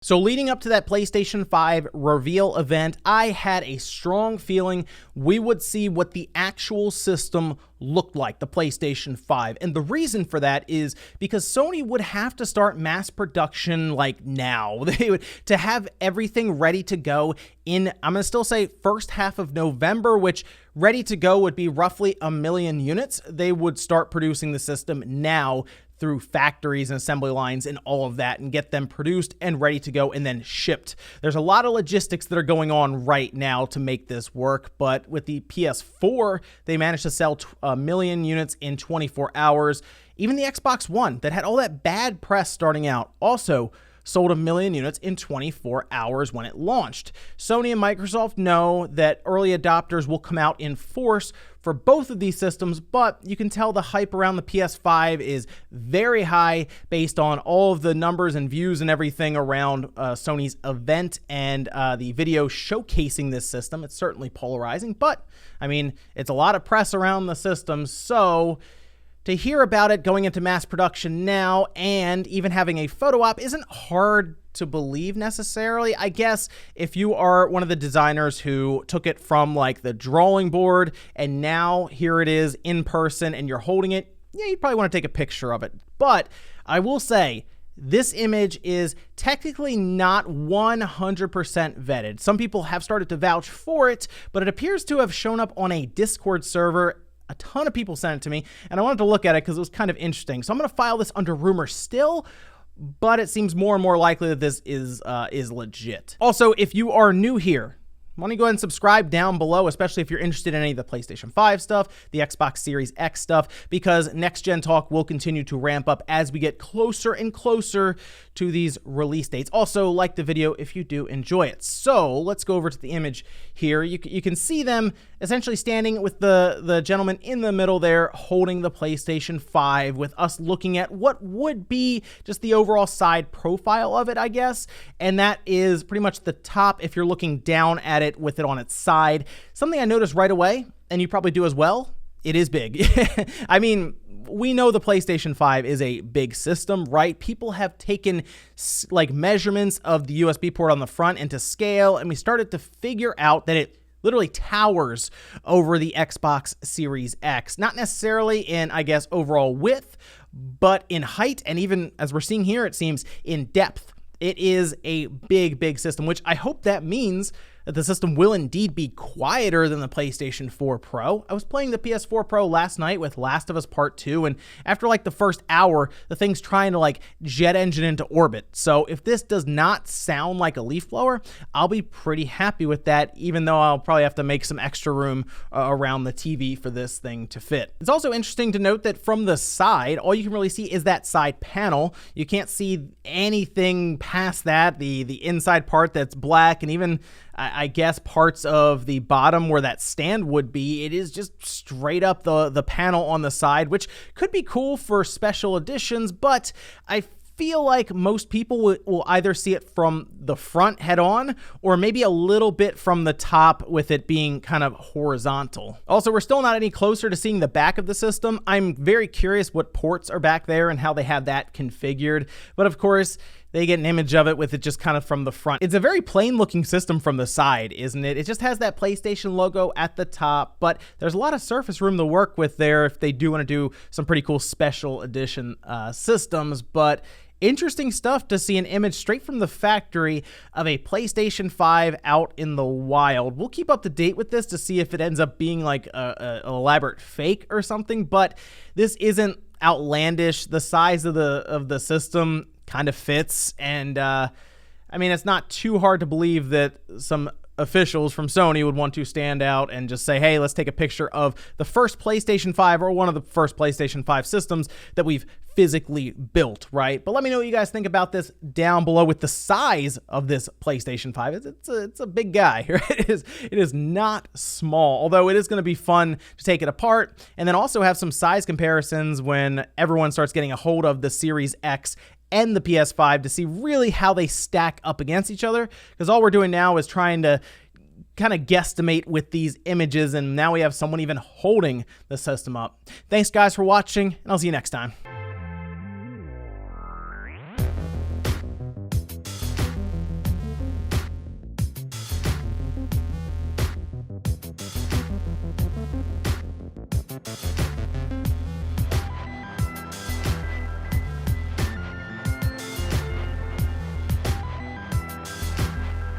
So leading up to that PlayStation 5 reveal event, I had a strong feeling we would see what the actual system looked like, the PlayStation 5. And the reason for that is because Sony would have to start mass production like now. They would to have everything ready to go in, I'm going to still say first half of November, which ready to go would be roughly 1 million units. They would start producing the system now through factories and assembly lines and all of that and get them produced and ready to go and then shipped. There's a lot of logistics that are going on right now to make this work, but with the PS4, they managed to sell 1 million units in 24 hours. Even the Xbox One that had all that bad press starting out also sold 1 million units in 24 hours when it launched. Sony and Microsoft know that early adopters will come out in force for both of these systems, but you can tell the hype around the PS5 is very high based on all of the numbers and views and everything around Sony's event and the video showcasing this system. It's certainly polarizing, but I mean, it's a lot of press around the system, so to hear about it going into mass production now and even having a photo op isn't hard to believe necessarily. I guess if you are one of the designers who took it from like the drawing board and now here it is in person and you're holding it, yeah, you'd probably want to take a picture of it. But I will say, this image is technically not 100% vetted. Some people have started to vouch for it, but it appears to have shown up on a Discord server. A ton of people sent it to me, and I wanted to look at it because it was kind of interesting. So I'm going to file this under rumor still, but it seems more and more likely that this is legit. Also, if you are new here, why don't you go ahead and subscribe down below, especially if you're interested in any of the PlayStation 5 stuff, the Xbox Series X stuff, because Next Gen Talk will continue to ramp up as we get closer and closer to these release dates. Also, like the video if you do enjoy it. So let's go over to the image here. You can see them essentially standing with the gentleman in the middle there holding the PlayStation 5 with us looking at what would be just the overall side profile of it, I guess. And that is pretty much the top if you're looking down at it with it on its side. Something I noticed right away, and you probably do as well, it is big. I mean, we know the PlayStation 5 is a big system, right? People have taken like measurements of the USB port on the front and to scale, and we started to figure out that it literally towers over the Xbox Series X. Not necessarily in, I guess, overall width, but in height, and even as we're seeing here, it seems in depth. It is a big, big system, which I hope that means that the system will indeed be quieter than the PlayStation 4 Pro. I was playing the PS4 Pro last night with Last of Us Part 2, and after like the first hour, the thing's trying to like jet engine into orbit. So if this does not sound like a leaf blower, I'll be pretty happy with that, even though I'll probably have to make some extra room around the TV for this thing to fit. It's also interesting to note that from the side, all you can really see is that side panel. You can't see anything past that, the inside part that's black, and even I guess parts of the bottom where that stand would be. It is just straight up the panel on the side, which could be cool for special editions, but I feel like most people will either see it from the front head on or maybe a little bit from the top with it being kind of horizontal. Also, we're still not any closer to seeing the back of the system. I'm very curious what ports are back there and how they have that configured, but of course, they get an image of it with it just kind of from the front. It's a very plain looking system from the side, isn't it? It just has that PlayStation logo at the top, but there's a lot of surface room to work with there if they do want to do some pretty cool special edition systems. But interesting stuff to see an image straight from the factory of a PlayStation 5 out in the wild. We'll keep up to date with this to see if it ends up being like an elaborate fake or something, but this isn't outlandish. The size of the system kind of fits, and I mean, it's not too hard to believe that some officials from Sony would want to stand out and just say, hey, let's take a picture of the first PlayStation 5 or one of the first PlayStation 5 systems that we've physically built, right? But let me know what you guys think about this down below with the size of this PlayStation 5. It's a big guy, right? It is not small, although it is going to be fun to take it apart and then also have some size comparisons when everyone starts getting a hold of the Series X and the PS5 to see really how they stack up against each other, because all we're doing now is trying to kind of guesstimate with these images, and now we have someone even holding the system up. Thanks guys for watching, and I'll see you next time.